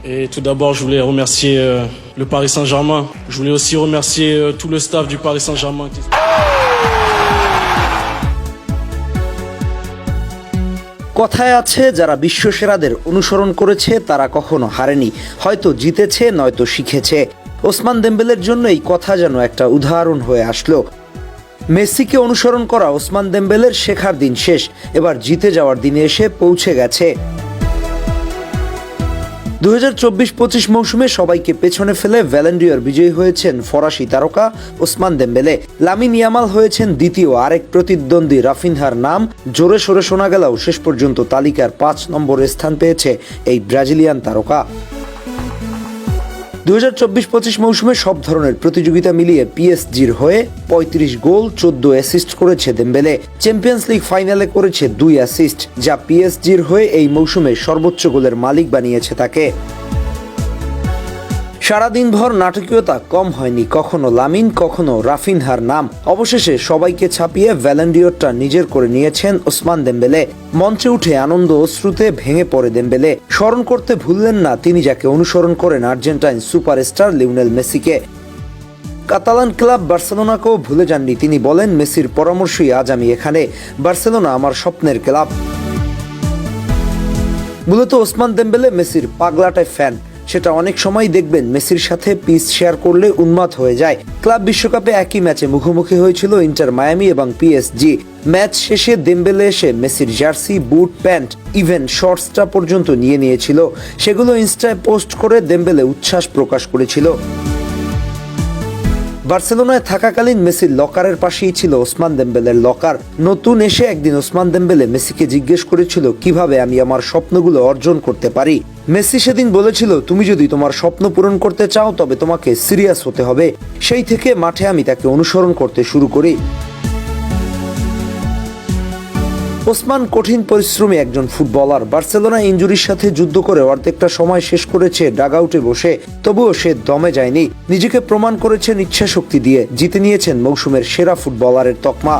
Et tout d'abord, je voulais remercier le Paris Saint-Germain. Je voulais aussi remercier tout le staff du Paris Saint-Germain. কথায় আছে যারা বিশ্বসেরাদের অনুসরণ করেছে তারা কখনো হারেনি, হয়তো জিতেছে নয়তো শিখেছে। ওসমান দেমবেলের জন্য এই কথা যেন একটা উদাহরণ হয়ে আসলো। মেসিকে অনুসরণ করা ওসমান দেমবেলের শেখার দিন শেষ, এবার জিতে যাওয়ার দিনে এসে পৌঁছে গেছে। 2024-25 মৌসুমে সবাইকে পেছনে ফেলে ব্যালন ডি'অর বিজয়ী হয়েছেন ফরাসি তারকা ওসমান দেমবেলে। লামিন ইয়ামাল হয়েছেন দ্বিতীয়, আরেক প্রতিদ্বন্দ্বী রাফিনহার নাম জোরে সোরে শোনা গেলেও শেষ পর্যন্ত তালিকার 5 নম্বরে স্থান পেয়েছে এই ব্রাজিলিয়ান তারকা। 2024-25 মৌসুমে সব ধরনের প্রতিযোগিতা মিলিয়ে পিএসজির হয়ে 35 গোল 14 অ্যাসিস্ট করেছে দেমবেলে। চ্যাম্পিয়ন্স লিগ ফাইনালে করেছে 2 অ্যাসিস্ট, যা পিএসজির হয়ে এই মৌসুমে সর্বোচ্চ গোলের মালিক বানিয়েছে তাকে। সারাদিনভর নাটকীয়তা কম হয়নি, কখনো লামিন কখনো রাফিনহার নাম। অবশেষে সবাইকে ছাপিয়ে ব্যালন ডি'অরটা নিজের করে নিয়েছেন ওসমান দেমবেলে। মঞ্চে উঠে আনন্দ অশ্রুতে ভেঙে পড়ে দেমবেলে। স্মরণ করতে ভুললেন না তিনি যাকে অনুসরণ করেন আর্জেন্টাইন সুপারস্টার লিওনেল মেসিকে। কাতালান ক্লাব বার্সেলোনাকেও ভুলে যাননি তিনি, বলেন মেসির পরামর্শই আজ আমি এখানে, বার্সেলোনা আমার স্বপ্নের ক্লাব। মূলত ওসমান দেমবেলে মেসির পাগলাটে ফ্যান, সেটা অনেক সময় দেখবেন মেসির সাথে পিচ শেয়ার করলে উন্মাদ হয়ে যায়। ক্লাব বিশ্বকাপে একই ম্যাচে মুখোমুখি হয়েছিল ইন্টার মায়ামি এবং পিএসজি। ম্যাচ শেষে দেমবেলে এসে মেসির জার্সি, বুট, প্যান্ট, ইভেন শর্টসটা পর্যন্ত নিয়ে নিয়েছিল। সেগুলো ইনস্টায় পোস্ট করে দেমবেলে উচ্ছ্বাস প্রকাশ করেছিল। বার্সেলোনায় থাকাকালীন মেসির লকারের পাশেই ছিল ওসমান দেমবেলের লকার। নতুন এসে একদিন ওসমান দেমবেলে মেসিকে জিজ্ঞেস করেছিল কিভাবে আমি আমার স্বপ্নগুলো অর্জন করতে পারি। মেসি সেদিন বলেছিল, তুমি যদি তোমার স্বপ্ন পূরণ করতে চাও তবে তোমাকে সিরিয়াস হতে হবে। সেই থেকে মাঠে আমি তাকে অনুসরণ করতে শুরু করি। ওসমান কঠিন পরিশ্রমী একজন ফুটবলার। বার্সেলোনা ইনজুরির সাথে যুদ্ধ করে অর্ধেকটা সময় শেষ করেছে ডাগআউটে বসে, তবুও সে দমে যায়নি। নিজেকে প্রমাণ করেছেন ইচ্ছাশক্তি দিয়ে, জিতে নিয়েছেন মৌসুমের সেরা ফুটবলারের তকমা।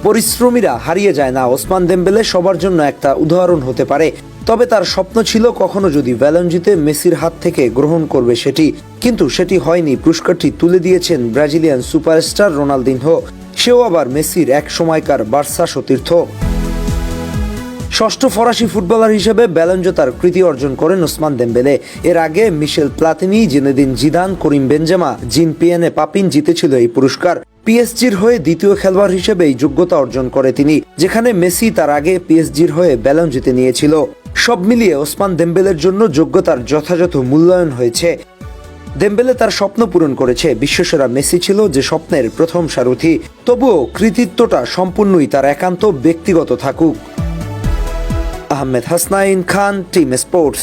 পরিশ্রমীরা হারিয়ে যায় না। ওসমান দেমবেলে সবার জন্য একটা উদাহরণ হতে পারে, তবে তার স্বপ্ন ছিল কখনো যদি ব্যালন জিতে মেসির হাত থেকে গ্রহণ করবে সেটি, কিন্তু সেটি হয়নি। পুরস্কারটি তুলে দিয়েছেন ব্রাজিলিয়ান সুপারস্টার রোনালদিনহো, সেও আবার মেসির এক সময়কার বার্সা সতীর্থ। ষষ্ঠ ফরাসি ফুটবলার হিসেবে ব্যালন জেতার কৃতি অর্জন করেন ওসমান দেমবেলে। এর আগে মিশেল প্লাতিনি, জিনেদিন জিদান, করিম বেনজেমা, জিন পিয়ানে পাপিন জিতেছিল এই পুরস্কার। পিএসজির হয়ে দ্বিতীয় খেলোয়াড় হিসেবে এই যোগ্যতা অর্জন করে তিনি, যেখানে মেসি তার আগে পিএসজির হয়ে ব্যালন জিতে নিয়েছিল। সব মিলিয়ে ওসমান দেমবেলের জন্য যোগ্যতার যথাযথ মূল্যায়ন হয়েছে। দেমবেলে তার স্বপ্ন পূরণ করেছে, বিশ্বসেরা মেসি ছিল যে স্বপ্নের প্রথম সারথি, তবুও কৃতিত্বটা সম্পূর্ণই তার একান্ত ব্যক্তিগত থাকুক। আহমেদ হাসনাইন খান, টিম স্পোর্টস।